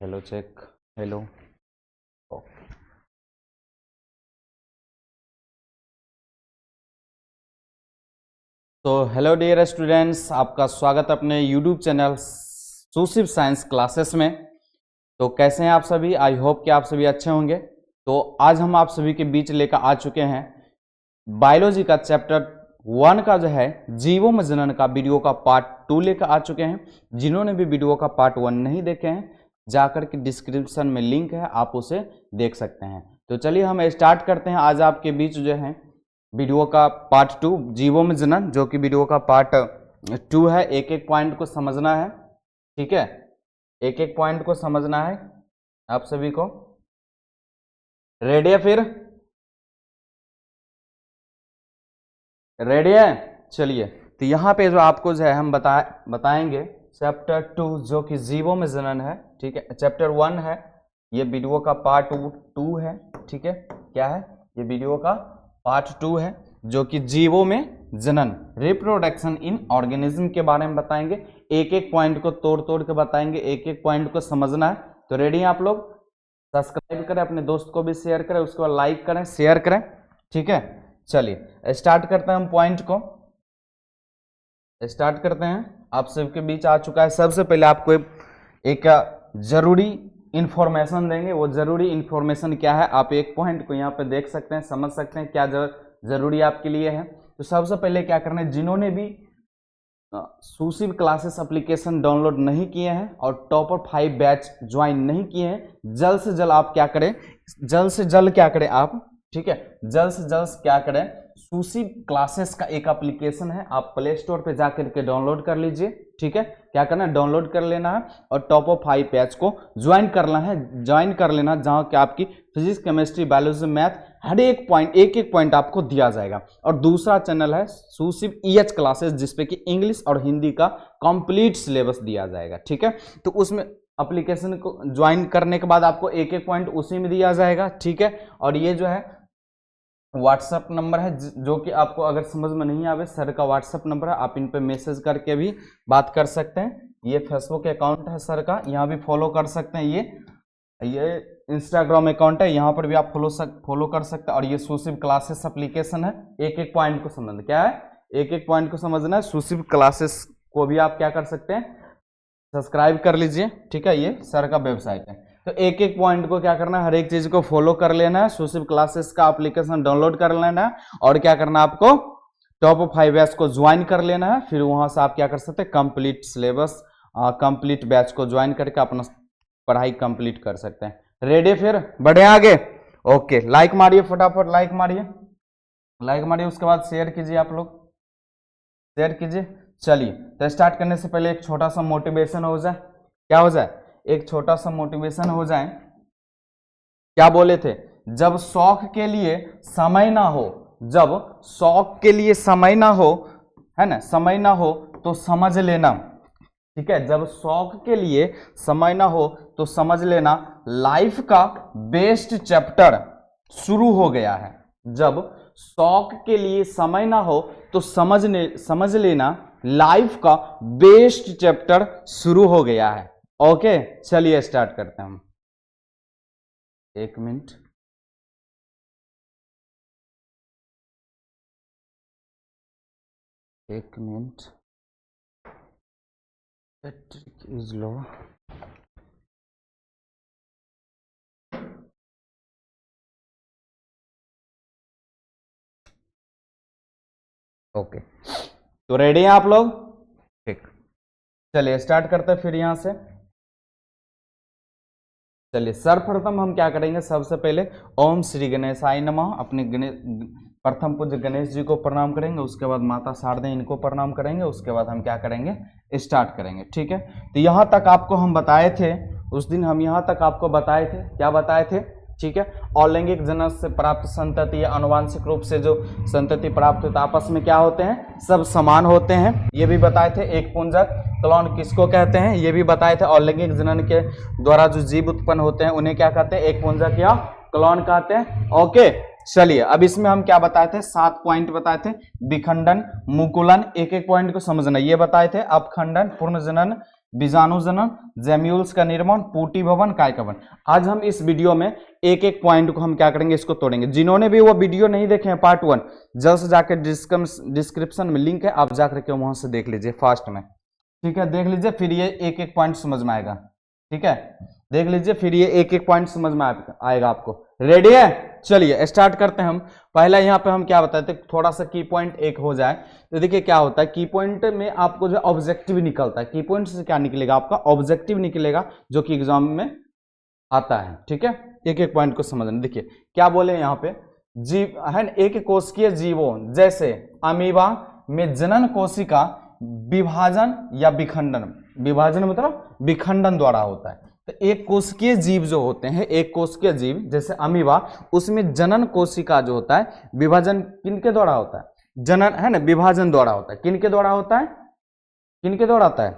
Hello check. Hello. Okay. तो hello dear students, आपका स्वागत अपने YouTube channel Sushiv science classes में। तो कैसे हैं आप सभी? आई होप कि आप सभी अच्छे होंगे। तो आज हम आप सभी के बीच लेकर आ चुके हैं बायोलॉजी का चैप्टर 1 का जो है जीवों में जनन का वीडियो का पार्ट 2 लेकर आ चुके हैं। जिन्होंने भी वीडियो का पार्ट 1 नहीं देखे हैं, जाकर के डिस्क्रिप्शन में लिंक है, आप उसे देख सकते हैं। तो चलिए हम स्टार्ट करते हैं। आज आपके बीच जो है वीडियो का पार्ट 2 जीवों में जनन, जो कि वीडियो का पार्ट 2 है। एक एक पॉइंट को समझना है, ठीक है? एक एक पॉइंट को समझना है आप सभी को। रेडी है? फिर रेडी है? चलिए, तो यहाँ पे जो आपको जो है हम बताएंगे चैप्टर 2 जो कि जीवों में जनन है, ठीक है? चैप्टर 1 है, ये वीडियो का पार्ट 2 है, ठीक है? क्या है? ये वीडियो का पार्ट 2 है जो कि जीवों में जनन, रिप्रोडक्शन इन ऑर्गेनिज्म के बारे में बताएंगे। एक एक पॉइंट को तोड़ तोड़ के बताएंगे, एक एक पॉइंट को समझना है। तो रेडी हैं आप लोग? सब्सक्राइब करें, अपने दोस्त को भी शेयर करें, उसके बाद लाइक करें, शेयर करें, ठीक है? चलिए स्टार्ट करते हैं हम पॉइंट को। स्टार्ट करते हैं। आप सबके बीच आ चुका है। सबसे पहले आपको एक जरूरी इंफॉर्मेशन देंगे। वो जरूरी इंफॉर्मेशन क्या है, आप एक पॉइंट को यहाँ पे देख सकते हैं, समझ सकते हैं क्या जरूरी आपके लिए है। तो सबसे पहले क्या करना है, जिन्होंने भी सुशिव क्लासेस एप्लीकेशन डाउनलोड नहीं किए हैं और टॉपर 5 बैच ज्वाइन नहीं किए हैं, जल्द से जल्द आप क्या करें, जल्द से जल्द क्या करें आप, ठीक है? जल्द से जल्द क्या करें, सुशिव क्लासेस का एक एप्लीकेशन है, आप प्ले स्टोर पे जाकर के डाउनलोड कर लीजिए, ठीक है? क्या करना है, डाउनलोड कर लेना है और टॉप ऑफ 5 बैच को ज्वाइन करना है, ज्वाइन कर लेना, जहां कि आपकी फिजिक्स, केमिस्ट्री, बायोलॉजी, मैथ हर एक पॉइंट, एक एक पॉइंट आपको दिया जाएगा। और दूसरा चैनल है सुशिव EH क्लासेस, जिसपे कि इंग्लिश और हिंदी का कंप्लीट सिलेबस दिया जाएगा, ठीक है? तो उसमें एप्लीकेशन को ज्वाइन करने के बाद आपको एक एक पॉइंट उसी में दिया जाएगा, ठीक है? और ये जो है व्हाट्सएप नंबर है, जो कि आपको अगर समझ में नहीं आवे, सर का व्हाट्सएप नंबर है, आप इन पे मैसेज करके भी बात कर सकते हैं। ये फेसबुक अकाउंट है सर का, यहाँ भी फॉलो कर सकते हैं। ये इंस्टाग्राम अकाउंट है, यहाँ पर भी आप फॉलो कर सकते हैं। और ये सुशिव क्लासेस एप्लीकेशन है। एक एक पॉइंट को समझना, क्या है, एक एक पॉइंट को समझना है। सुशिव क्लासेस को भी आप क्या कर सकते हैं, सब्सक्राइब कर लीजिए, ठीक है? ये सर का वेबसाइट है। तो एक एक पॉइंट को क्या करना है, हर एक चीज को फॉलो कर लेना है, सुशिव क्लासेस का एप्लीकेशन डाउनलोड कर लेना है और क्या करना है, आपको टॉप ऑफ 5 बैच को ज्वाइन कर लेना है। फिर वहां से आप क्या कर सकते हैं, कंप्लीट सिलेबस, कंप्लीट बैच को ज्वाइन करके अपना पढ़ाई कंप्लीट कर सकते हैं। रेडी? फिर बढ़े आगे। ओके, लाइक मारिए, फटाफट लाइक मारिए, लाइक मारिए, उसके बाद शेयर कीजिए, आप लोग शेयर कीजिए। चलिए, तो स्टार्ट करने से पहले एक छोटा सा मोटिवेशन हो जाए। क्या हो जाए? एक छोटा सा मोटिवेशन हो जाए। क्या बोले थे, जब शौक के लिए समय ना हो, जब शौक के लिए समय ना हो, है ना, समय ना हो तो समझ लेना, ठीक है? जब शौक के लिए समय ना हो तो समझ लेना लाइफ का बेस्ट चैप्टर शुरू हो गया है। जब शौक के लिए समय ना हो तो समझ लेना लाइफ का बेस्ट चैप्टर शुरू हो गया है। ओके, चलिए स्टार्ट करते हैं हम। एक मिनट, एक minute, battery is low. Okay, तो रेडी हैं आप लोग? ठीक, चलिए स्टार्ट करते हैं फिर यहां से। चलिए, सर्वप्रथम हम क्या करेंगे, सबसे पहले ओम श्री गणेशाय नमः, अपने प्रथम पूज्य गणेश जी को प्रणाम करेंगे, उसके बाद माता शारदे इनको प्रणाम करेंगे, उसके बाद हम क्या करेंगे, स्टार्ट करेंगे, ठीक है? तो यहाँ तक आपको हम बताए थे, उस दिन हम यहाँ तक आपको बताए थे, क्या बताए थे, ठीक है? अलैंगिक जनन से प्राप्त संतति या आनुवांशिक रूप से जो संतति प्राप्त होता है, आपस में क्या होते हैं, सब समान होते हैं, ये भी बताए थे। एक पुंजक क्लोन किसको कहते हैं, ये भी बताए थे। अलैंगिक जनन के द्वारा जो जीव उत्पन्न होते हैं उन्हें क्या कहते हैं, एक पुंजक या क्लोन कहते हैं। ओके, चलिए अब इसमें हम क्या बताए थे, 7 पॉइंट बताए थे। विखंडन, मुकुलन, एक एक पॉइंट को समझना, ये बताए थे। अपखंडन, पूर्ण जनन, बीजाणु जनन, जेम्यूल्स का निर्माण, पूटी भवन, कायकवन। आज हम इस वीडियो में एक एक पॉइंट को हम क्या करेंगे, इसको तोड़ेंगे। जिन्होंने भी वो वीडियो नहीं देखे हैं पार्ट 1, जल्द से जाकर डिस्क्रिप्शन में लिंक है, आप जाकर के वहां से देख लीजिए फास्ट में, ठीक है, देख लीजिए, फिर ये एक एक पॉइंट समझ में आएगा, ठीक है, देख लीजिए, फिर ये एक एक पॉइंट समझ में आएगा आपको। रेडी है? चलिए स्टार्ट करते हैं हम। पहला यहाँ पे हम क्या बताते हैं, थोड़ा सा की पॉइंट एक हो जाए तो देखिए क्या होता है। की पॉइंट में आपको जो ऑब्जेक्टिव निकलता है, की पॉइंट से क्या निकलेगा, आपका ऑब्जेक्टिव निकलेगा, जो कि एग्जाम में आता है, ठीक है। एक एक पॉइंट को समझना। देखिए क्या बोले यहाँ पे, जीव है न, एक कोशिकीय जीवों जैसे अमीबा में जनन कोशिका विभाजन या विखंडन, विभाजन मतलब विखंडन द्वारा होता है। तो एक कोशिकीय जीव जो होते हैं, एक कोशिकीय जीव जैसे अमीबा, उसमें जनन कोशिका जो होता है, विभाजन किनके द्वारा होता है, जनन है ना, विभाजन द्वारा होता है। किनके द्वारा होता है, किनके द्वारा होता है,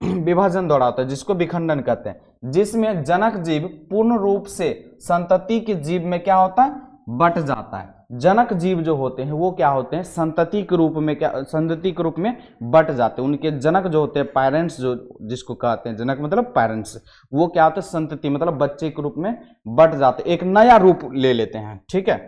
विभाजन द्वारा होता है, जिसको विखंडन कहते हैं। जिसमें जनक जीव पूर्ण रूप से संतति के जीव में क्या होता है, बट जाता है। जनक जीव जो होते हैं वो क्या होते हैं, संतति के रूप में, क्या संतति के रूप में बट जाते हैं। उनके जनक जो होते हैं, पेरेंट्स जो जिसको कहते हैं, जनक मतलब पेरेंट्स, वो क्या होते हैं, संतति मतलब बच्चे के रूप में बट जाते हैं, एक नया रूप ले लेते हैं, ठीक है।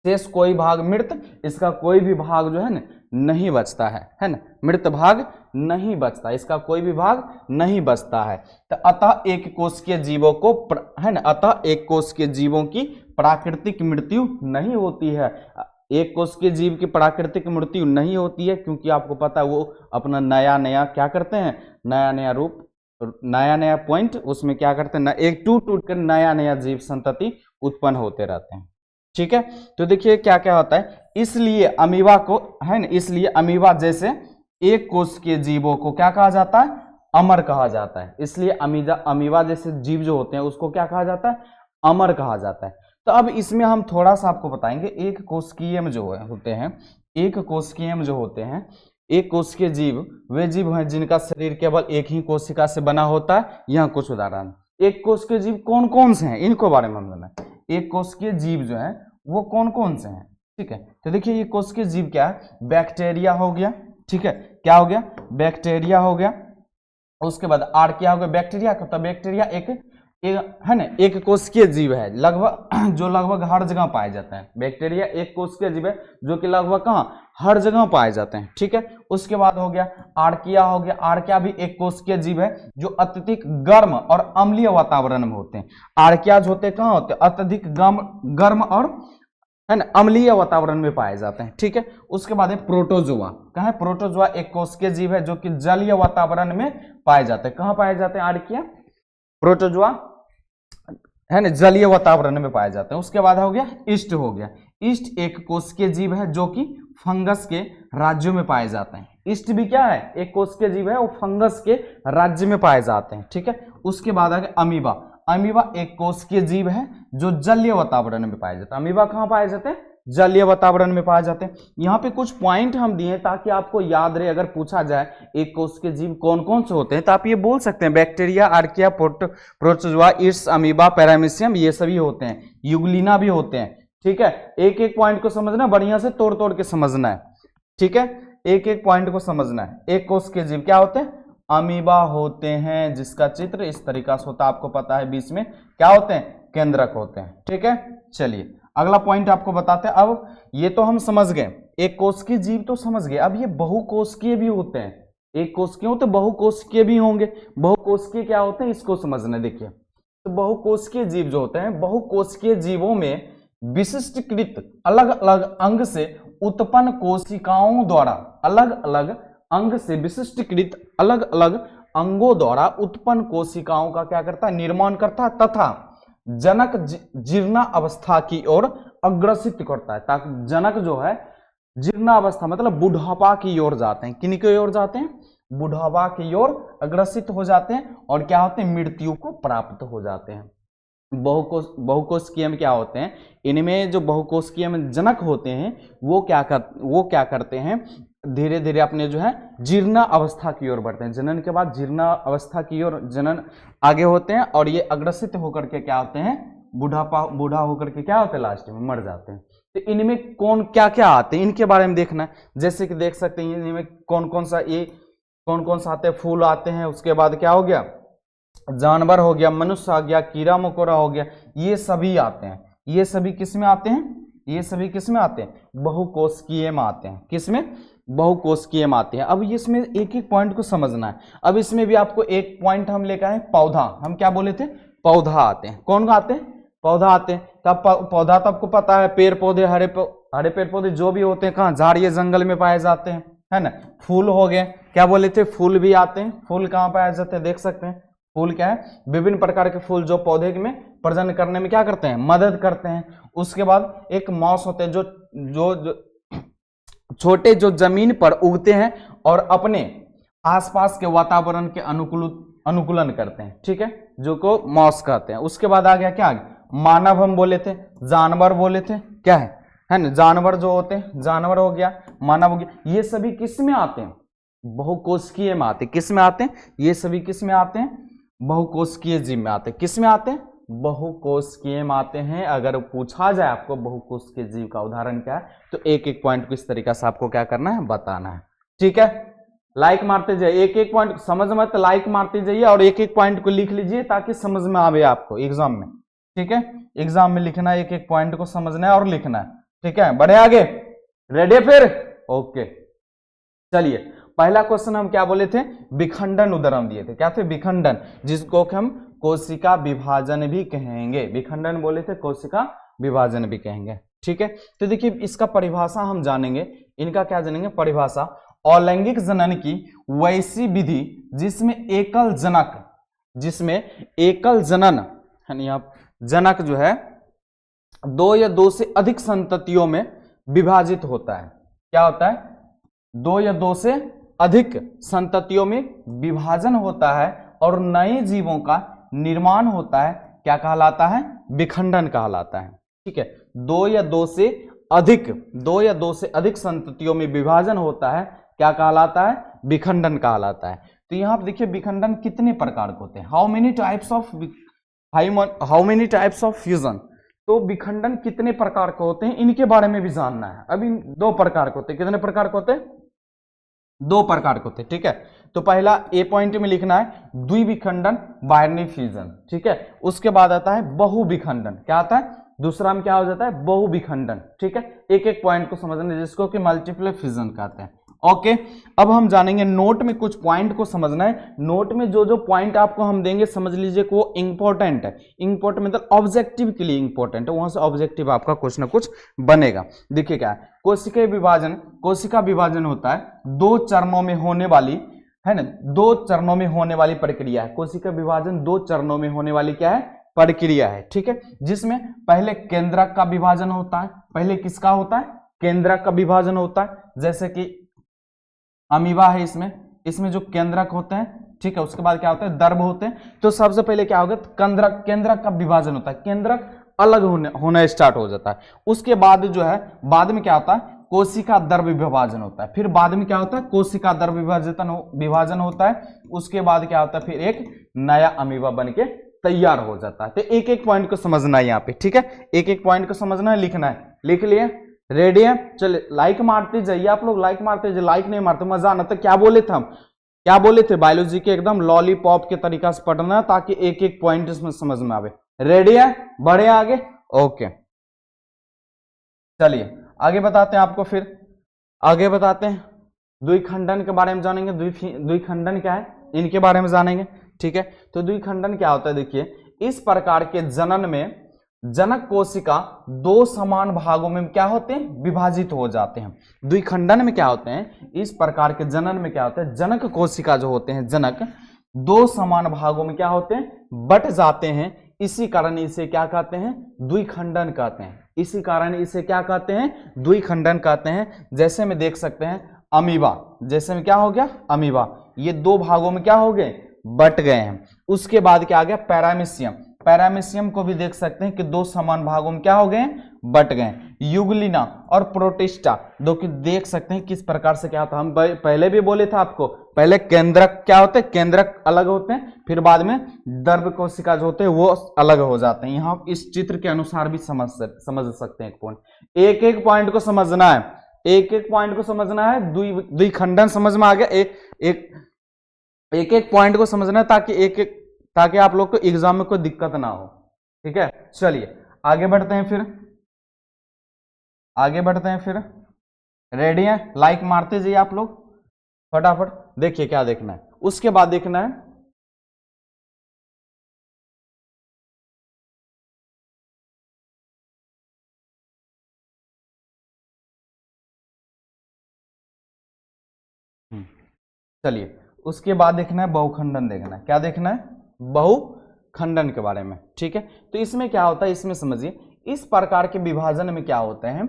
शेष कोई भाग मृत, इसका कोई भी भाग जो है ना नहीं बचता है ना, मृत भाग नहीं बचता, इसका कोई भी भाग नहीं बचता है। तो अतः एक कोशिकीय जीवों को है ना, अतः एक कोशिकीय जीवों की प्राकृतिक मृत्यु नहीं होती है। एक कोशिकीय जीव की प्राकृतिक मृत्यु नहीं होती है, क्योंकि आपको पता है वो अपना नया नया क्या करते हैं, नया नया रूप, नया नया पॉइंट, उसमें क्या करते हैं, एक टूट कर नया नया जीव संतति उत्पन्न होते रहते हैं, ठीक है। तो देखिए क्या क्या होता है, इसलिए अमीबा को है ना, इसलिए अमीबा जैसे एक कोशिकीय जीवों को क्या कहा जाता है, अमर कहा जाता है। इसलिए अमीबा जैसे जीव जो होते हैं उसको क्या कहा जाता है, अमर कहा जाता है। तो अब इसमें हम थोड़ा सा आपको बताएंगे, एक कोशिकीय में जो होते हैं, एक कोशिकीय में जो होते हैं, एक कोशिकीय जीव वे जीव हैं जिनका शरीर केवल एक ही कोशिका से बना होता है। यहाँ कुछ उदाहरण, एक कोशिकीय जीव कौन कौन से हैं, इनको बारे में हम बताएं। एक कोशिकीय जीव जो है वो कौन कौन से हैं, ठीक है। तो देखिए ये कोशिकीय जीव क्या है, बैक्टीरिया हो गया, ठीक है, क्या हो गया, बैक्टीरिया हो गया। उसके बाद आर्किया हो गया, बैक्टीरिया का, तो बैक्टीरिया एक है ना, एक कोशिकीय जीव है, लगभग जो लगभग हर जगह पाए जाते हैं। बैक्टीरिया एक कोशिकीय जीव है जो कि लगभग कहाँ, हर जगह पाए जाते हैं, ठीक है। उसके बाद हो गया आर्किया हो गया, आर्किया भी एक कोशिकीय जीव है जो अत्यधिक गर्म और अम्लीय वातावरण में होते हैं। आर्किया जो होते हैं कहाँ होते हैं, अत्यधिक गर्म और है ना अम्लीय वातावरण में पाए जाते हैं, ठीक है। उसके बाद है प्रोटोजोआ, कहाँ है, प्रोटोजोआ एक कोशिकीय जीव है जो कि जलीय वातावरण में पाए जाते हैं। कहाँ पाए जाते हैं आर्किया, प्रोटोजोआ है ना, जलीय वातावरण में पाए जाते हैं। उसके बाद हो गया ईस्ट, हो गया ईस्ट एक कोशिकीय जीव है जो कि फंगस के राज्यों में पाए जाते हैं। ईस्ट भी क्या है, एक कोशिकीय जीव है, वो फंगस के राज्य में पाए जाते हैं, ठीक है। उसके बाद आ गया अमीबा, अमीबा एक कोशिकीय जीव है जो जलीय वातावरण में पाए जाते हैं। अमीबा कहाँ पाए जाते हैं, जलीय वातावरण में पाए जाते हैं। यहाँ पे कुछ पॉइंट हम दिए ताकि आपको याद रहे, अगर पूछा जाए एक कोशिकीय जीव कौन कौन से होते हैं तो आप ये बोल सकते हैं, bacteria, archaea, protozoa, east, amoeba, paramecium, ये सभी होते हैं, यूग्लिना भी होते हैं, ठीक है। एक एक पॉइंट को समझना, बढ़िया से तोड़ तोड़ के समझना है, ठीक है, एक एक पॉइंट को समझना है। एक कोशिकीय जीव क्या होते हैं, अमीबा होते हैं, जिसका चित्र इस तरीका से होता है, आपको पता है, बीच में क्या होते हैं, केंद्रक होते हैं, ठीक है। चलिए अगला पॉइंट आपको बताते हैं। अब ये तो हम समझ गए, एक कोशिकीय जीव तो समझ गए, अब ये बहुकोशिकीय भी होते हैं। एक कोशिकीय होते, बहुकोशिकीय भी होंगे। बहुकोशिकीय क्या होते हैं, इसको समझना। देखिए तो बहुकोशिकीय जीव जो होते हैं, बहुकोशिकीय जीवों में विशिष्टकृत अलग अलग अंग से उत्पन्न कोशिकाओं द्वारा, अलग अलग अंग से विशिष्टकृत अलग अलग अंगों द्वारा उत्पन्न कोशिकाओं का क्या करता है, निर्माण करता है, तथा जनक जीर्णा अवस्था की ओर अग्रसित करता है। ताकि जनक जो है जीर्णा अवस्था मतलब बुढ़ापा की ओर जाते हैं, किन की ओर जाते हैं, बुढ़ापा की ओर अग्रसित हो जाते हैं, और क्या होते हैं, मृत्यु को प्राप्त हो जाते हैं। बहुकोशिकीय में क्या होते हैं, इनमें जो बहुकोशिकीय में जनक होते हैं वो क्या करते हैं, धीरे धीरे अपने जो है जीर्णा अवस्था की ओर बढ़ते हैं। जनन के बाद जीर्णा अवस्था की ओर जनन आगे होते हैं, और ये अग्रसित होकर के क्या होते हैं, बूढ़ा होकर के क्या होते हैं, लास्ट में मर जाते हैं। तो इनमें कौन क्या क्या आते हैं, इनके बारे में देखना है। जैसे कि देख सकते हैं इनमें कौन कौन सा, ये कौन कौन सा आते हैं, फूल आते हैं, उसके बाद क्या हो गया, जानवर हो गया, मनुष्य आ गया, कीड़ा मकोड़ा हो गया, ये सभी आते हैं। ये सभी किस में आते हैं, ये सभी किस में आते हैं, बहुकोशिकीय में आते हैं। किस में, बहुकोशिकीय में आते हैं। अब इसमें एक एक पॉइंट को समझना है। अब इसमें भी आपको एक पॉइंट हम लेकर आए, पौधा। हम क्या बोले थे, पौधा आते हैं। कौन आते हैं, पौधा आते हैं। तब पौधा तो आपको पता है, पेड़ पौधे, हरे पेड़ पौधे जो भी होते हैं कहाँ, झाड़िए जंगल में पाए जाते हैं, है ना। फूल हो गए, क्या बोले थे, फूल भी आते हैं। फूल कहाँ पाए जाते हैं, देख सकते हैं। फूल क्या है, विभिन्न प्रकार के फूल जो पौधे में प्रजनन करने में क्या करते हैं, मदद करते हैं। उसके बाद एक मॉस होते हैं जो छोटे, जो जमीन पर उगते हैं और अपने आसपास के वातावरण के अनुकूलन करते हैं, ठीक है, जो को मॉस कहते हैं। उसके बाद आ गया क्या, मानव हम बोले थे, जानवर बोले थे, क्या है ना, जानवर जो होते हैं, जानवर हो गया, मानव हो गया। ये सभी किस में आते हैं, बहुकोशिकीय में आते हैं। किस में आते हैं, ये सभी किस में आते हैं, बहुकोशिकीय जीव में आते हैं। किस में आते हैं, बहुकोशिकीय में आते हैं। अगर पूछा जाए आपको बहुकोशिकीय जीव का उदाहरण क्या है, तो एक एक पॉइंट को इस तरीके से आपको क्या करना है, बताना है, ठीक है। लाइक मारते जाइए, एक एक पॉइंट समझ में तो लाइक मारते जाइए और एक एक पॉइंट को लिख लीजिए ताकि समझ में आवे आपको एग्जाम में, ठीक है। एग्जाम में लिखना है, एक एक पॉइंट को समझना है और लिखना है, ठीक है। बढ़े आगे, रेडी फिर, ओके। चलिए, पहला क्वेश्चन हम क्या बोले थे, विखंडन उदाहरण दिए थे। क्या थे, विखंडन, जिसको हम कोशिका विभाजन भी कहेंगे। विखंडन बोले थे, कोशिका विभाजन भी कहेंगे, ठीक है। तो देखिए, इसका परिभाषा हम जानेंगे, इनका क्या जानेंगे, परिभाषा। अलैंगिक जनन की वैसी विधि जिसमें एकल जनन है, यहाँ जनक जो है दो या दो से अधिक संततियों में विभाजित होता है। क्या होता है, दो या दो से अधिक संततियों में विभाजन होता है और नए जीवों का निर्माण होता है। क्या कहलाता है, विखंडन कहलाता है, ठीक है। दो या दो से अधिक संततियों में विभाजन होता है, क्या कहलाता है, विखंडन कहलाता है। तो यहाँ पर देखिए, विखंडन कितने प्रकार के होते हैं, how many types of fusion. तो विखंडन कितने प्रकार के होते हैं, इनके बारे में भी जानना है। अभी दो प्रकार के होते हैं। कितने प्रकार के होते हैं, दो प्रकार के होते हैं, ठीक है। तो पहला ए पॉइंट में लिखना है द्विविखंडन, बाइनरी फ्यूजन, ठीक है। उसके बाद आता है बहुविखंडन। क्या आता है, दूसरा में क्या हो जाता है, बहुविखंडन, ठीक है। एक एक पॉइंट को समझना, जिसको कि मल्टीपल फ्यूजन कहते हैं, ओके। अब हम जानेंगे, नोट में कुछ पॉइंट को समझना है। नोट में जो जो पॉइंट आपको हम देंगे, समझ लीजिए कि वो इंपॉर्टेंट है। इंपॉर्टेंट मतलब ऑब्जेक्टिव के लिए इंपॉर्टेंट है, वहां से ऑब्जेक्टिव आपका कुछ ना कुछ बनेगा। देखिए क्या है, कोशिका विभाजन होता है दो चरणों में होने वाली, है ना, दो चरणों में होने वाली प्रक्रिया है। कोशिका विभाजन दो चरणों में होने वाली क्या है, प्रक्रिया है, ठीक है। जिसमें पहले केंद्रक का विभाजन होता है। पहले किसका होता है, केंद्रक का विभाजन होता है। जैसे कि अमीबा है, इसमें जो केंद्रक होते हैं, ठीक है। उसके बाद क्या होता है, दर्भ होते हैं। तो सबसे पहले क्या होगा, केंद्रक का विभाजन होता है, केंद्रक अलग होना स्टार्ट हो जाता है। उसके बाद जो है, बाद में क्या होता है, कोशिका दर्भ विभाजन होता है। फिर बाद में क्या होता है, कोशिका दर्भ विभाजन होता है। उसके बाद क्या होता है, फिर एक नया अमीबा बन के तैयार हो जाता है। तो एक एक पॉइंट को समझना है यहाँ पे, ठीक है। एक एक पॉइंट को समझना है, लिखना है, लिख लिए, रेडी है। चलिए, लाइक मारते जाइए आप लोग, लाइक मारते जाइए। लाइक नहीं मारते मजा आना। तो क्या बोले थे हम, क्या बोले थे, बायोलॉजी के एकदम लॉलीपॉप के तरीका से पढ़ना, ताकि एक एक पॉइंट इसमें समझ में आवे। रेडी है, बढ़े आगे, ओके। चलिए आगे बताते हैं आपको, फिर आगे बताते हैं, द्विखंडन के बारे में जानेंगे। द्विखंडन क्या है, इनके बारे में जानेंगे, ठीक है। तो द्विखंडन क्या होता है, देखिए, इस प्रकार के जनन में जनक कोशिका दो समान भागों में क्या होते हैं, विभाजित हो जाते हैं। द्विखंडन में क्या होते हैं, इस प्रकार के जनन में क्या होता है, जनक कोशिका जो होते हैं, जनक दो समान भागों में क्या होते हैं, बट जाते हैं। इसी कारण इसे क्या कहते हैं, द्विखंडन कहते हैं। इसी कारण इसे क्या कहते हैं, द्विखंडन कहते हैं। जैसे में देख सकते हैं अमीबा, जैसे में क्या हो गया, अमीबा, ये दो भागों में क्या हो गए, बट गए हैं। उसके बाद क्या आ गया, पैरामीशियम। पैरामीशियम को भी देख सकते हैं कि दो समान भागों में क्या हो गए, बट गए। युगलिना और प्रोटिस्टा, दो की देख सकते हैं किस प्रकार से क्या होता है। हम पहले भी बोले थे आपको, पहले केंद्रक क्या होते हैं, केंद्रक अलग होते हैं, फिर बाद में दर्भ कोशिका जो होते हैं वो अलग हो जाते हैं। यहाँ इस चित्र के अनुसार भी समझ सकते हैं। एक पॉइंट, एक एक पॉइंट को समझना है, एक एक पॉइंट को समझना है। द्विखंडन समझ में आ गया, एक एक एक पॉइंट को समझना है ताकि आप लोग को एग्जाम में कोई दिक्कत ना हो। ठीक है, चलिए आगे बढ़ते हैं फिर रेडी हैं? लाइक मारते जाइए आप लोग फटाफट। देखिए क्या देखना है, उसके बाद देखना है चलिए उसके बाद देखना है बहुखंडन देखना है। क्या देखना है? बहुखंडन के बारे में। ठीक है, तो इसमें क्या होता है, इसमें समझिए इस प्रकार के विभाजन में क्या होते हैं,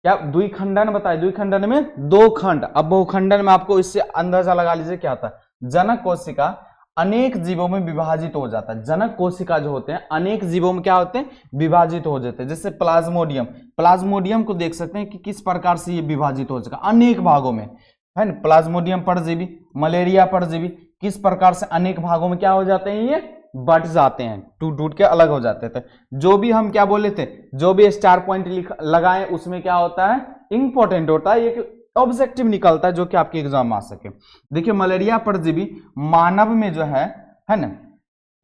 क्या द्विखंडन बताए, द्विखंडन में दो खंड। अब बहुखंडन में आपको इससे अंदाजा लगा लीजिए क्या होता है। जनक कोशिका अनेक जीवों में विभाजित हो जाता है। जनक कोशिका जो होते हैं अनेक जीवों में क्या होते हैं, विभाजित हो जाते हैं। जैसे प्लाज्मोडियम को देख सकते हैं कि किस प्रकार से ये विभाजित हो चुका अनेक भागों में, है ना। प्लाज्मोडियम परजीवी, मलेरिया परजीवी किस प्रकार से अनेक भागों में क्या हो जाते हैं, ये बट जाते हैं, टूट के अलग हो जाते थे। जो भी हम क्या बोले थे, जो भी स्टार पॉइंट लगाए उसमें क्या होता है, इंपॉर्टेंट होता है, ये ऑब्जेक्टिव निकलता है जो कि आपके एग्जाम में आ सके। देखिए मलेरिया परजीवी मानव में जो है ना,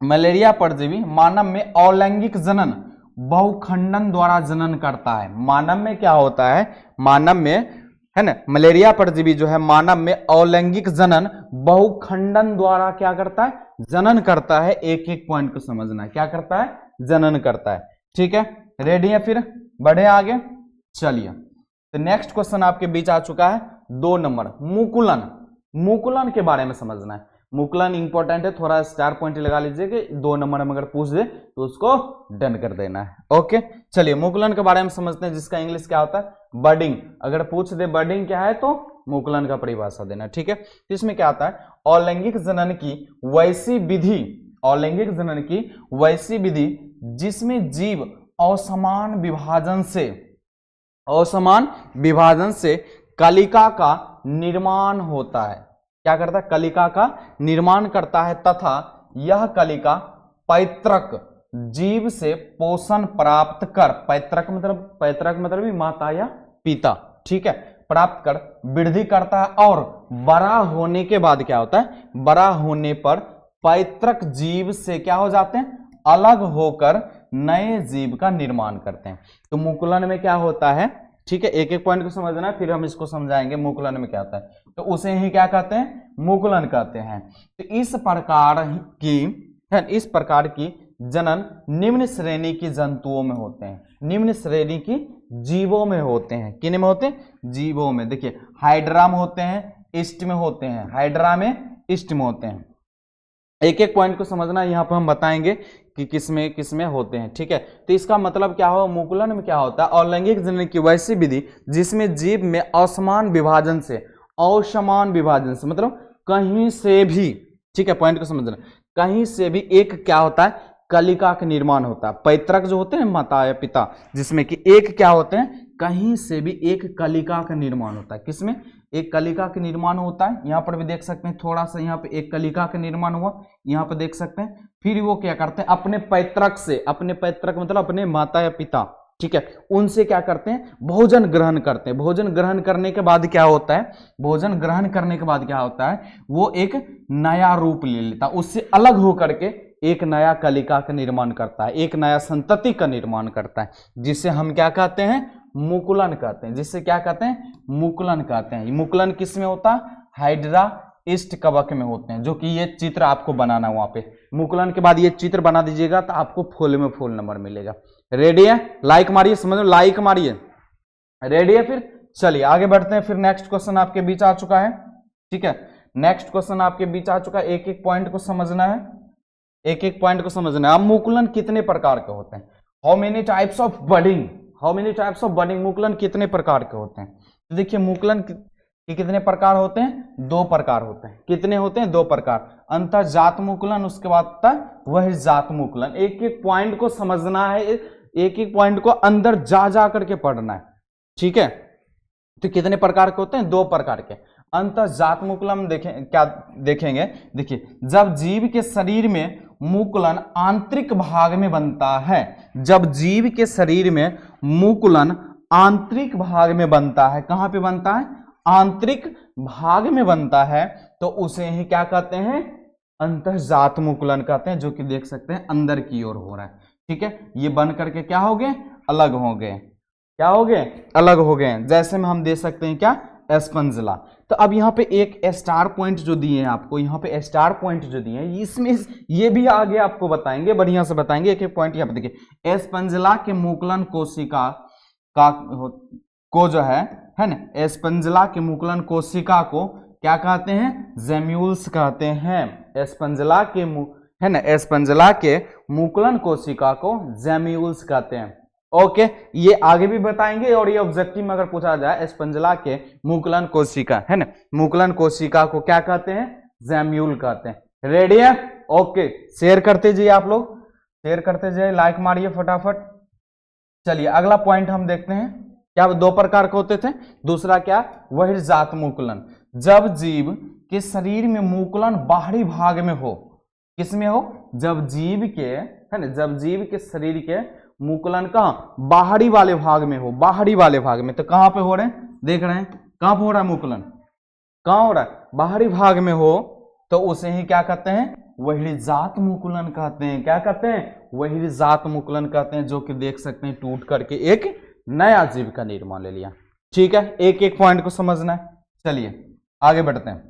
मलेरिया परजीवी मानव में अलैंगिक जनन बहुखंडन द्वारा जनन करता है। मानव में क्या होता है, मानव में है ना, मलेरिया परजीवी जो है मानव में अलैंगिक जनन बहुखंडन द्वारा क्या करता है, जनन करता है। एक एक पॉइंट को समझना है, क्या करता है, जनन करता है। ठीक है, रेडी है, फिर बढ़े आगे। चलिए तो नेक्स्ट क्वेश्चन आपके बीच आ चुका है 2 नंबर, मुकुलन के बारे में समझना है। मुकुलन इंपॉर्टेंट है, थोड़ा स्टार पॉइंट लगा लीजिए कि 2 नंबर में अगर पूछ दे तो उसको डन कर देना है। ओके चलिए मुकुलन के बारे में समझते हैं, जिसका इंग्लिश क्या होता है, बडिंग। अगर पूछ दे बडिंग क्या है तो मुकुलन का परिभाषा देना। ठीक है, तो इसमें क्या आता है, अलैंगिक जनन की वैसी विधि, अलैंगिक जनन की वैसी विधि जिसमें जीव असमान विभाजन से कलिका का निर्माण होता है। क्या करता है, कलिका का निर्माण करता है तथा यह कलिका पैतृक जीव से पोषण प्राप्त कर, पैतृक मतलब भी माता या पिता, ठीक है, प्राप्त कर वृद्धि करता है और बड़ा होने के बाद क्या होता है, बड़ा होने पर पैतृक जीव से क्या हो जाते हैं, अलग होकर नए जीव का निर्माण करते हैं। तो मुकुलन में क्या होता है, ठीक है, एक एक पॉइंट को समझना है, फिर हम इसको समझाएंगे मुकुलन में क्या होता है। तो उसे ही क्या कहते हैं, मुकुलन कहते हैं। तो इस प्रकार की जनन निम्न श्रेणी की जंतुओं में होते हैं, निम्न श्रेणी की जीवों में होते हैं। किन में होते हैं, जीवों में। देखिए हाइड्रा में होते हैं, ईस्ट में होते हैं, हाइड्रा में ईस्ट में होते हैं। एक एक पॉइंट को समझना, यहाँ पर हम बताएंगे कि किसमें होते हैं। ठीक है, तो इसका मतलब क्या हो, मुकुलन में क्या होता है, अलैंगिक जनन की वैसी विधि जिसमें जीव में असमान विभाजन से मतलब कहीं से भी, ठीक है, पॉइंट को समझना, कहीं से भी एक क्या होता है, कलिका का निर्माण होता है। पैतृक जो होते हैं माता या पिता, जिसमें कि एक क्या होते हैं, कहीं से भी एक कलिका का निर्माण होता है। किसमें, एक कलिका का निर्माण होता है। यहाँ पर भी देख सकते हैं, थोड़ा सा यहाँ पे एक कलिका का निर्माण हुआ, यहाँ पर देख सकते हैं। फिर वो क्या करते हैं, अपने पैतृक से, अपने पैतृक मतलब अपने माता या पिता, ठीक है, उनसे क्या करते हैं, भोजन ग्रहण करते हैं। भोजन ग्रहण करने के बाद क्या होता है, भोजन ग्रहण करने के बाद क्या होता है, वो एक नया रूप ले लेता है, उससे अलग होकर के एक नया कलिका का निर्माण करता है, एक नया संतति का निर्माण करता है, जिसे हम क्या कहते हैं, मुकुलन कहते हैं। जिससे क्या कहते हैं, मुकुलन कहते हैं। मुकुलन किस में होता है, हाइड्रा ईस्ट कवक में होते हैं, जो कि ये चित्र आपको बनाना वहां पे। मुकुलन के बाद ये चित्र बना दीजिएगा तो आपको फुल में फुल नंबर मिलेगा। रेडी है, लाइक मारिए, समझ लो, लाइक मारिए। रेडी है, फिर चलिए आगे बढ़ते हैं। फिर नेक्स्ट क्वेश्चन आपके बीच आ चुका है, ठीक है, नेक्स्ट क्वेश्चन आपके बीच आ चुका है। एक एक पॉइंट को समझना है, एक एक पॉइंट को समझना है। अब मुकुलन कितने प्रकार के होते हैं, how many types of budding, how many types of budding, मुकुलन कितने प्रकार के होते हैं। तो देखिए मुकुलन के कितने प्रकार होते हैं, 2 प्रकार होते हैं। कितने होते हैं, 2 प्रकार, अंतरजात मुकुलन, उसके बाद वह जात मुकुलन। एक एक पॉइंट को समझना है, एक एक पॉइंट को अंदर जा करके पढ़ना है, ठीक है। तो कितने प्रकार के होते हैं, 2 प्रकार के। अंतरजात मुकुलन क्या देखेंगे, देखिए जब जीव के शरीर में मुकुलन आंतरिक भाग में बनता है, जब जीव के शरीर में मुकुलन आंतरिक भाग में बनता है, कहां पे बनता है, आंतरिक भाग में बनता है तो उसे ही क्या कहते हैं, अंतःजात मुकुलन कहते हैं, जो कि देख सकते हैं अंदर की ओर हो रहा है। ठीक है, ये बन करके क्या हो गए, अलग हो गए, क्या हो गए, अलग हो गए। जैसे में हम दे सकते हैं क्या, एस्पंजला। तो अब यहाँ पे एक स्टार पॉइंट जो दिए हैं आपको, यहाँ पे स्टार पॉइंट जो दिए हैं, इसमें ये भी आगे आपको बताएंगे, बढ़िया से बताएंगे। एक एक पॉइंट यहाँ पे देखिए, एस्पंजला के मुकुलन कोशिका का को जो है ना, एस्पंजला के मुकुलन कोशिका को क्या कहते हैं, जेम्यूल्स कहते हैं। एस्पंजला के है ना, एस्पंजला के मुकुलन कोशिका को जेम्यूल्स कहते हैं। ओके, ये आगे भी बताएंगे, और ये ऑब्जेक्टिव में अगर पूछा जाए, एस्पंजला के मुकुलन कोशिका है ना, मुकुलन कोशिका को क्या कहते हैं, जेम्यूल कहते हैं। रेडी है? ओके, शेयर करते जाइए आप लोग, शेयर करते जाइए, लाइक मारिए फटाफट। चलिए अगला पॉइंट हम देखते हैं, क्या दो प्रकार के होते थे, दूसरा क्या, बहिर्जात मुकुलन, जब जीव के शरीर में मुकुलन बाहरी भाग में हो, किसमें हो, जब जीव के है ना, जब जीव के शरीर के मुकुलन कहाँ, बाहरी वाले भाग में हो, बाहरी वाले भाग में। तो कहां पे हो रहे हैं, देख रहे हैं कहां पे हो रहा है मुकुलन, कहां हो रहा है, बाहरी भाग में हो, तो उसे ही क्या कहते हैं, बहिर्जात मुकुलन कहते हैं। क्या कहते हैं, बहिर्जात मुकुलन कहते हैं, जो कि देख सकते हैं टूट करके एक नया जीव का निर्माण ले लिया। ठीक है, एक एक पॉइंट को समझना है। चलिए आगे बढ़ते हैं,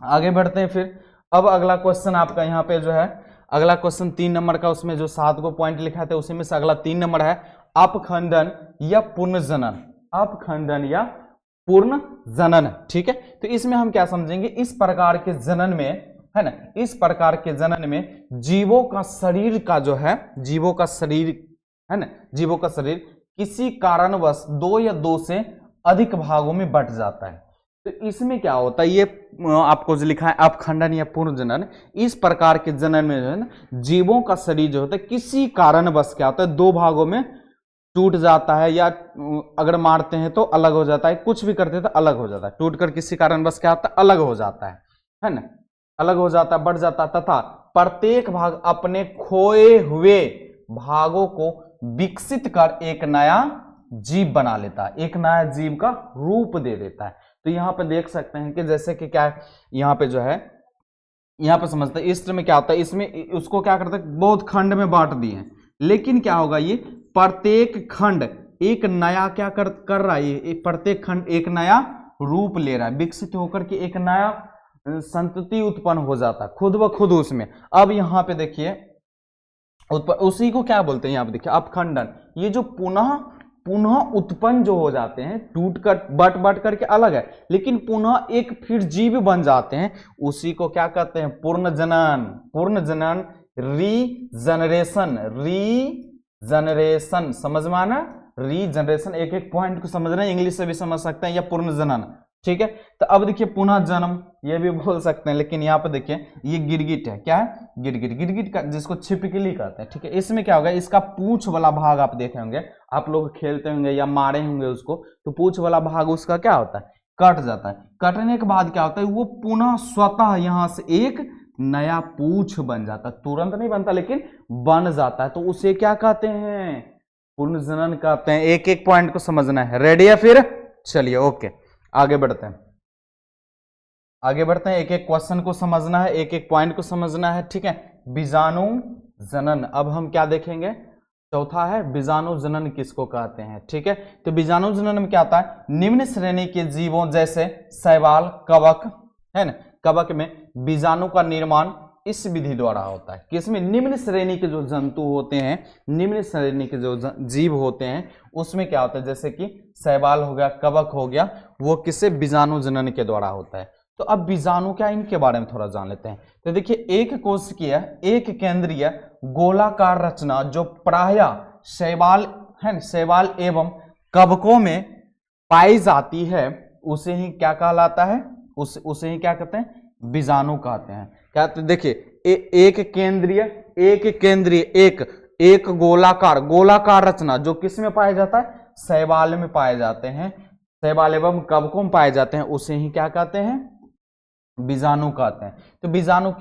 आगे बढ़ते हैं। फिर अब अगला क्वेश्चन आपका यहाँ पे जो है, अगला क्वेश्चन 3 नंबर का, उसमें जो 7 को पॉइंट लिखा था उसी में से अगला 3 नंबर है, अपखंडन या पुनर्जनन, अपखंडन या पूर्ण जनन। ठीक है, तो इसमें हम क्या समझेंगे, इस प्रकार के जनन में है ना, इस प्रकार के जनन में जीवों का शरीर का जो है, जीवों का शरीर है ना, जीवों का शरीर किसी कारणवश 2 या 2 से अधिक भागों में बंट जाता है। तो इसमें क्या होता है, ये आपको जो लिखा है अपखंडन या पूर्ण जनन, इस प्रकार के जनन में जो है ना, जीवों का शरीर जो होता है किसी कारणवश क्या होता है, 2 भागों में टूट जाता है, या अगर मारते हैं तो अलग हो जाता है, कुछ भी करते हैं तो अलग हो जाता है, टूटकर किसी कारणवश क्या होता है, अलग हो जाता है ना, अलग हो जाता है, बढ़ जाता है, तथा प्रत्येक भाग अपने खोए हुए भागों को विकसित कर एक नया जीव बना लेता है, एक नया जीव का रूप दे देता है। तो यहाँ पे देख सकते हैं कि जैसे कि क्या है, यहाँ पे जो है, यहाँ पे समझते हैं इस में क्या होता है, इसमें उसको क्या करते हैं, बहुत खंड में बांट दिए हैं, लेकिन क्या होगा, ये प्रत्येक खंड एक नया क्या कर रहा है, ये प्रत्येक खंड एक नया रूप ले रहा है, विकसित होकर के एक नया संतति उत्पन्न हो जाता है खुद ब खुद उसमें। अब यहाँ पे देखिए, उसी को क्या बोलते हैं, यहाँ पे देखिए अपखंडन, ये जो पुनः उत्पन्न जो हो जाते हैं, टूटकर बट करके अलग है, लेकिन पुनः एक फिर जीव बन जाते हैं, उसी को क्या कहते हैं, पूर्ण जनन। पूर्ण जनन, रीजनरेशन, रीजनरेशन समझ में आना, रीजनरेशन, एक एक पॉइंट को समझ रहे हैं, इंग्लिश से भी समझ सकते हैं, या पूर्ण जनन। ठीक है, तो अब देखिए पुनः जन्म, ये भी बोल सकते हैं, लेकिन यहाँ पे देखिए ये गिरगिट है, क्या है, गिरगिट, गिरगिट का जिसको छिपकली कहते हैं। ठीक है, इसमें क्या होगा, इसका पूंछ वाला भाग आप देखे होंगे, आप लोग खेलते होंगे या मारे होंगे उसको, तो पूंछ वाला भाग उसका क्या होता है, कट जाता है। कटने के बाद क्या होता है, वो पुनः स्वतः यहाँ से एक नया पूंछ बन जाता है, तुरंत नहीं बनता लेकिन बन जाता है, तो उसे क्या कहते हैं, पुनर्जनन कहते हैं। एक एक पॉइंट को समझना है, रेडी है फिर, चलिए ओके आगे बढ़ते हैं, आगे बढ़ते हैं, एक एक क्वेश्चन को समझना है, एक एक पॉइंट को समझना है। ठीक है, बीजाणु जनन, अब हम क्या देखेंगे, चौथा है बीजाणु जनन किसको कहते हैं। ठीक है, तो बीजाणु जनन में क्या आता है, निम्न श्रेणी के जीवों जैसे शैवाल, कवक है ना, कवक में बीजाणु का निर्माण इस विधि द्वारा होता है। किसमें, निम्न श्रेणी के जो जंतु होते हैं, निम्न श्रेणी के जो जीव होते हैं, उसमें क्या होता है, जैसे कि शैवाल हो गया, कवक हो गया, वो किससे, बीजाणु जनन के द्वारा होता है। तो अब बीजाणु क्या, इनके बारे में थोड़ा जान लेते हैं। तो देखिए, एक कोशिकीय, एक केंद्रीय गोलाकार रचना जो प्रायः शैवाल है, शैवाल एवं कवकों में पाई जाती है, उसे ही क्या कहलाता है, उसे ही क्या कहते हैं, बीजाणु कहते हैं। क्या, तो देखिए एक केंद्रीय एक गोलाकार रचना जो किस में पाया जाता है, शैवाल में पाए जाते हैं, शैवाल एवं कवकों में पाए जाते हैं, उसे ही क्या कहते हैं, बीजाणु कहते हैं। तो बीजाणु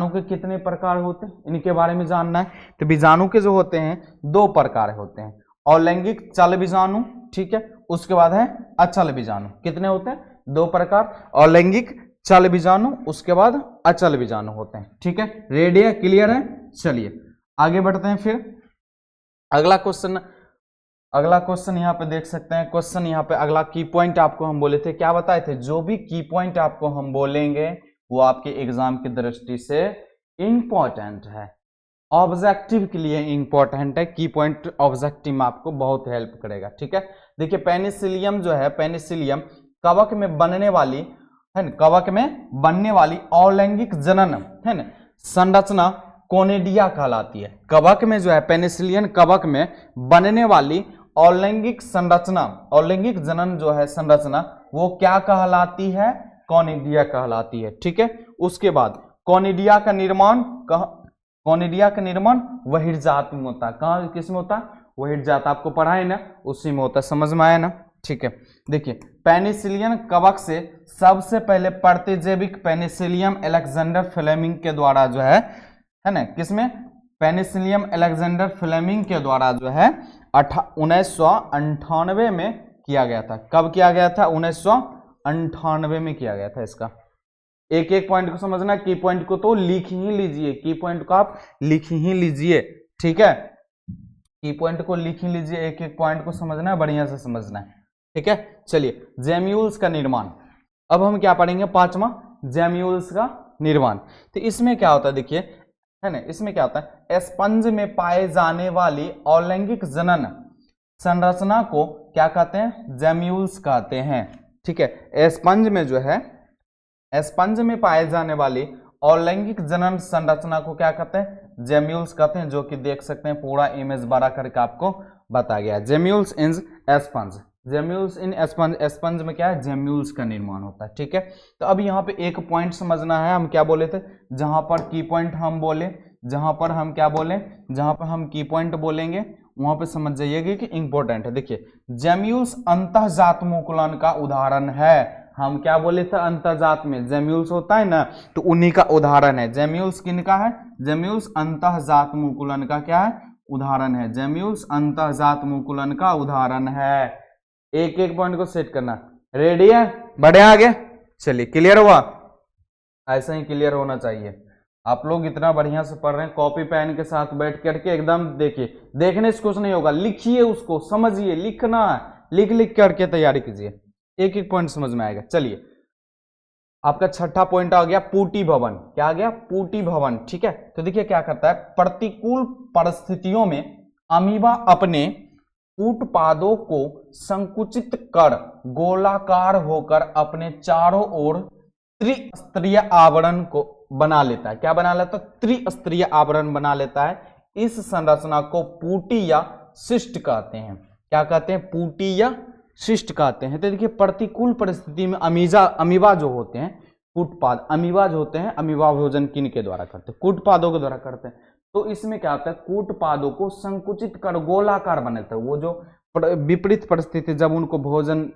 के कितने प्रकार होते हैं, इनके बारे में जानना है। तो बीजाणु के जो होते हैं 2 प्रकार होते हैं, अलैंगिक चल बीजाणु, ठीक है, उसके बाद है अचल बीजाणु। कितने होते हैं? 2 प्रकार, अलैंगिक चल बीजाणु, उसके बाद अचल बीजाणु होते हैं। ठीक है, रेडी है, क्लियर है? चलिए आगे बढ़ते हैं। फिर अगला क्वेश्चन यहाँ पे देख सकते हैं। क्वेश्चन यहाँ पे अगला की पॉइंट आपको हम बोले थे, क्या बताए थे? जो भी की पॉइंट आपको हम बोलेंगे वो आपके एग्जाम की दृष्टि से इंपॉर्टेंट है, ऑब्जेक्टिव के लिए इंपॉर्टेंट है। की पॉइंट ऑब्जेक्टिव में आपको बहुत हेल्प करेगा। ठीक है, देखिए पेनिसिलियम जो है, पेनिसिलियम कवक में बनने वाली है न, कवक में बनने वाली अलैंगिक जनन है न संरचना कोनिडिया कहलाती है। कवक में जो है पेनिसिलियन कवक में बनने वाली अलैंगिक संरचना, अलैंगिक जनन जो है संरचना, वो क्या कहलाती है? कोनिडिया कहलाती है। ठीक है, उसके बाद कोनिडिया का निर्माण बहिर्जात में होता है। कहाँ, किस में होता है? बहिर्जात। आपको पढ़ा है ना, उसी में होता है, समझ में आया ना? ठीक है, देखिए पेनिसिलियन कवक से सबसे पहले प्रतिजैविक पेनिसिलियम अलेक्जेंडर फ्लेमिंग के द्वारा जो है ना, किसमें? पेनिसिलियम अलेक्जेंडर फ्लेमिंग के द्वारा जो है 1998 में किया गया था। कब किया गया था? 1998 में किया गया था। इसका एक एक पॉइंट को समझना, की पॉइंट को तो लिख ही लीजिए, की पॉइंट को आप लिख ही लीजिए। ठीक है, की पॉइंट को लिख ही लीजिए, एक एक पॉइंट को समझना है, बढ़िया से समझना है। ठीक है, चलिए जेम्यूल्स का निर्माण। अब हम क्या पढ़ेंगे? 5वां, जेम्यूल्स का निर्माण। तो इसमें क्या होता है, देखिए है ना, इसमें क्या होता है? स्पंज में पाए जाने वाली अलैंगिक जनन संरचना को क्या कहते हैं? जेम्यूल्स कहते हैं। ठीक है, स्पंज में जो है, स्पंज में पाए जाने वाली अलैंगिक जनन संरचना को क्या कहते हैं? जेम्यूल्स कहते हैं, जो कि देख सकते हैं पूरा इमेज बड़ा करके आपको बताया गया है। जेम्यूल्स इन स्पंज, जेम्यूल्स इन स्पंज, स्पंज में क्या है? जेम्यूल्स का निर्माण होता है। ठीक है, तो अब यहाँ पे एक पॉइंट समझना है। हम क्या बोले थे? जहां पर की पॉइंट हम बोले, जहां पर हम क्या बोले, जहां पर हम की पॉइंट बोलेंगे वहां पे समझ जाइएगा कि इंपॉर्टेंट है। देखिए जेम्यूल्स अंतःजात मुकुलन का उदाहरण है। हम क्या बोले थे? अंतःजात में जेम्यूल्स होता है ना, तो उन्हीं का उदाहरण है। जेम्यूल्स किनका है? जेम्यूल्स अंतःजात मुकुलन का क्या है? उदाहरण है। जेम्यूल्स अंतःजात मुकुलन का उदाहरण है। एक एक पॉइंट को सेट करना। रेडी है? बढ़े आगे, चलिए क्लियर हुआ? ऐसा ही क्लियर होना चाहिए। आप लोग इतना बढ़िया से पढ़ रहे हैं, कॉपी पेन के साथ बैठ करके एकदम देखिए, देखने से कुछ नहीं होगा, लिखिए उसको, समझिए, लिखना है, लिख लिख करके तैयारी कीजिए, एक एक पॉइंट समझ में आएगा। चलिए आपका 6ठा पॉइंट आ गया पूटी भवन। क्या आ गया? पूटी भवन। ठीक है, तो देखिए क्या करता है? प्रतिकूल परिस्थितियों में अमीबा अपने कूटपादों को संकुचित कर गोलाकार होकर अपने चारों ओर त्रिस्तरीय आवरण को बना लेता है। क्या बना लेता है? त्रिस्तरीय आवरण बना लेता है। इस संरचना को पूटी या शिष्ट कहते हैं। क्या कहते हैं? पूटी या शिष्ट कहते हैं। तो देखिए प्रतिकूल परिस्थिति में अमीबा जो होते हैं, कूटपाद, अमीबा जो होते हैं, अमीबा भोजन किनके द्वारा करते हैं? कूटपादों के द्वारा करते हैं। तो इसमें क्या होता है? कूटपादों को संकुचित कर गोलाकार बनाते हैं। वो जो विपरीत परिस्थिति, जब उनको भोजन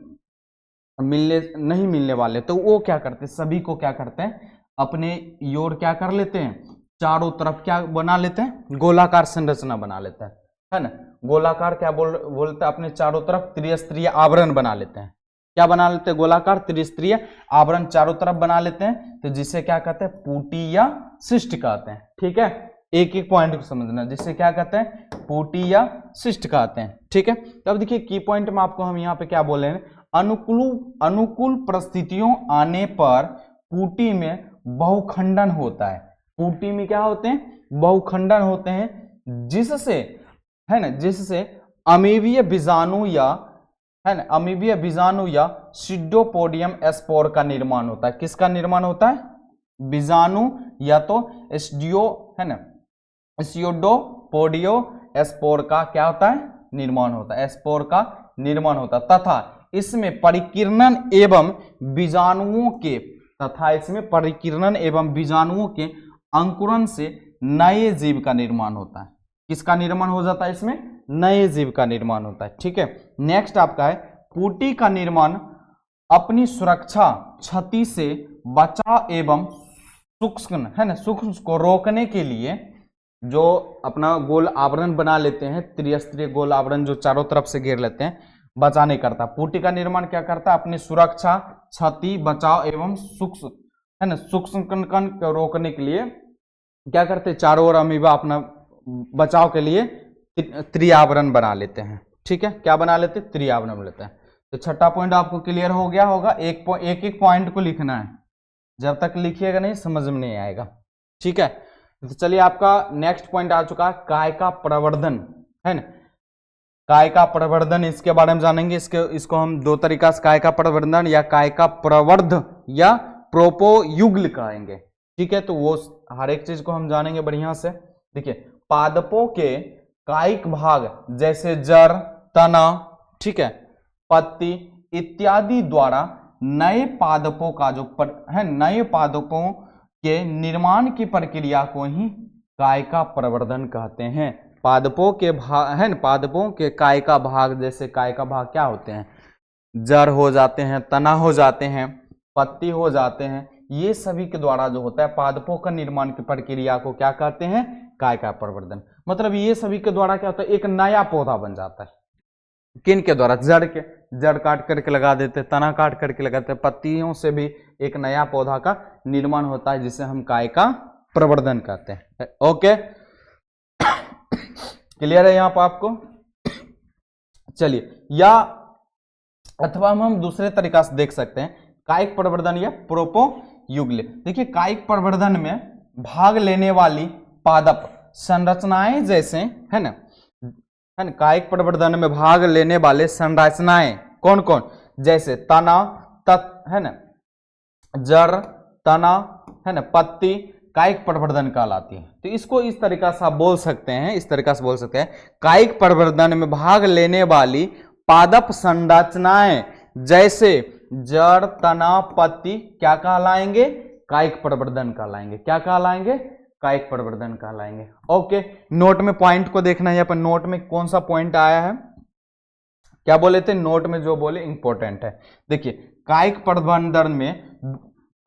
नहीं मिलने वाले, तो वो क्या करते हैं? सभी को क्या करते हैं? अपने योर क्या कर लेते हैं? चारों तरफ क्या बना लेते हैं? गोलाकार संरचना बना लेते हैं, है ना? गोलाकार क्या बोलते हैं? अपने चारों तरफ त्रिस्तरीय आवरण बना लेते हैं। क्या बना लेते हैं? गोलाकार त्रिस्तरीय आवरण चारों तरफ बना लेते हैं, तो जिसे क्या कहते हैं? पूटी या शिष्ट कहते हैं। ठीक है, एक एक पॉइंट को समझना, जिसे क्या कहते हैं? पूटी या शिष्ट कहते हैं। ठीक है, तो अब देखिए की पॉइंट में आपको हम यहाँ पे क्या बोले हैं? अनुकूल परिस्थितियों आने पर पूटी में बहुखंडन होता है। पूटी में क्या होते हैं? बहुखंडन होते हैं, जिससे है ना, जिससे अमीबीय बीजाणु या है ना, अमीबीय बीजाणु या सिडोपोडियम स्पोर का निर्माण होता है। किसका निर्माण होता है? बीजाणु या तो एस्डियो है ना, सिडोपोडियो स्पोर का क्या होता है? निर्माण होता है। स्पोर का निर्माण होता है तथा इसमें परिकीर्णन एवं बीजाणुओं के अंकुरन से नए जीव का निर्माण होता है। किसका निर्माण हो जाता है? इसमें नए जीव का निर्माण होता है। ठीक है, नेक्स्ट आपका है पूटी का निर्माण अपनी सुरक्षा, क्षति से बचाव एवं सूक्ष्म है ना, सूक्ष्म को रोकने के लिए जो अपना गोल आवरण बना लेते हैं, त्रिस्तरीय गोल आवरण जो चारों तरफ से घेर लेते हैं, नहीं करता। पुटी का निर्माण क्या करता है? अपनी सुरक्षा, क्षति, बचाव एवं सूक्ष्म है ना सूक्ष्म कण को रोकने के लिए क्या करते हैं? चारों ओर अमीबा अपना बचाव के लिए त्रिआवरण बना लेते हैं। ठीक है, क्या बना लेते हैं? त्रिआवरण बना लेते हैं। तो छठा पॉइंट आपको क्लियर हो गया होगा। एक एक पॉइंट को लिखना है, जब तक लिखिएगा नहीं समझ में नहीं आएगा। ठीक है, तो चलिए आपका नेक्स्ट पॉइंट आ चुका है काय का प्रवर्धन, है ना। काय का प्रवर्धन, इसके बारे में जानेंगे। इसको हम दो तरीका से काय का प्रवर्धन या काय का प्रवर्ध या प्रोपोयुग्ल कहेंगे। ठीक है, तो वो हर एक चीज को हम जानेंगे बढ़िया से। देखिए, पादपों के कायिक भाग जैसे जड़, तना, ठीक है, पत्ती इत्यादि द्वारा नए पादपों का जो नए पादपों के निर्माण की प्रक्रिया को ही काय का प्रवर्धन कहते हैं। पादपों के भाग पादपों के काय का भाग, जैसे काय का भाग क्या होते हैं? जड़ हो जाते हैं, तना हो जाते हैं, पत्ती हो जाते हैं। ये सभी के द्वारा जो होता है पादपों का निर्माण की प्रक्रिया को क्या कहते हैं? काय का प्रवर्धन। मतलब ये सभी के द्वारा क्या होता है? एक नया पौधा बन जाता है। किन के द्वारा? जड़ काट करके लगा देते, तना काट करके लगाते, पत्तियों से भी एक नया पौधा का निर्माण होता है, जिसे हम काय का प्रवर्धन कहते हैं। ओके, क्लियर है यहाँ पर आपको? चलिए, या अथवा हम दूसरे तरीका से देख सकते हैं, कायिक प्रवर्धन या प्रोपोयुग्ल। देखिए, कायिक प्रवर्धन में भाग लेने वाली पादप संरचनाएं जैसे है ना कायिक प्रवर्धन में भाग लेने वाले संरचनाएं कौन कौन? जैसे तना, है ना, जड़, तना, है ना, पत्ती कायिक प्रवर्धन कहलाती है। तो इसको इस तरीका से आप बोल सकते हैं, इस तरीका से बोल सकते हैं, कायिक प्रवर्धन में भाग लेने वाली पादप संरचनाएं जैसे जड़, तना, पत्ती क्या कहलाएंगे? कायिक प्रवर्धन कहलाएंगे। क्या कहलाएंगे? कायिक प्रवर्धन कहलाएंगे। ओके, नोट में पॉइंट को देखना है। यहाँ पर नोट में कौन सा पॉइंट आया है, क्या बोले थे? नोट में जो बोले इंपॉर्टेंट है। देखिए, कायिक प्रवर्धन में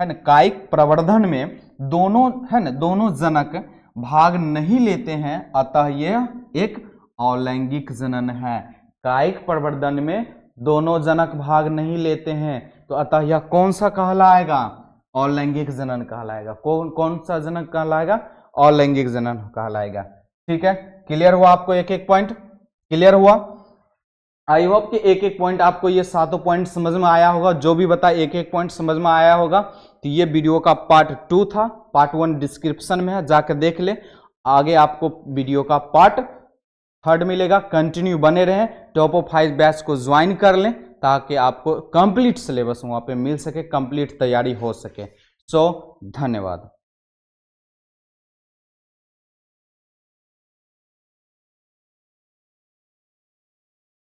है ना, कायिक प्रवर्धन में दोनों जनक भाग नहीं लेते हैं, अतः यह एक अलैंगिक जनन है। कायिक प्रवर्धन में दोनों जनक भाग नहीं लेते हैं, तो अतः यह कौन सा कहलाएगा? अलैंगिक जनन कहलाएगा। कौन सा जनक कहलाएगा? अलैंगिक जनन कहलाएगा। ठीक है, क्लियर हुआ आपको? एक एक पॉइंट क्लियर हुआ। आई होप कि एक एक पॉइंट आपको ये सातों पॉइंट समझ में आया होगा। जो भी बता एक एक पॉइंट समझ में आया होगा। तो ये वीडियो का पार्ट 2 था, पार्ट 1 डिस्क्रिप्शन में है, जाकर देख ले। आगे आपको वीडियो का पार्ट 3 मिलेगा। कंटिन्यू बने रहें, टॉप ऑफ 5 बैच को ज्वाइन कर लें, ताकि आपको कंप्लीट सिलेबस वहाँ पे मिल सके, कंप्लीट तैयारी हो सके। सो धन्यवाद।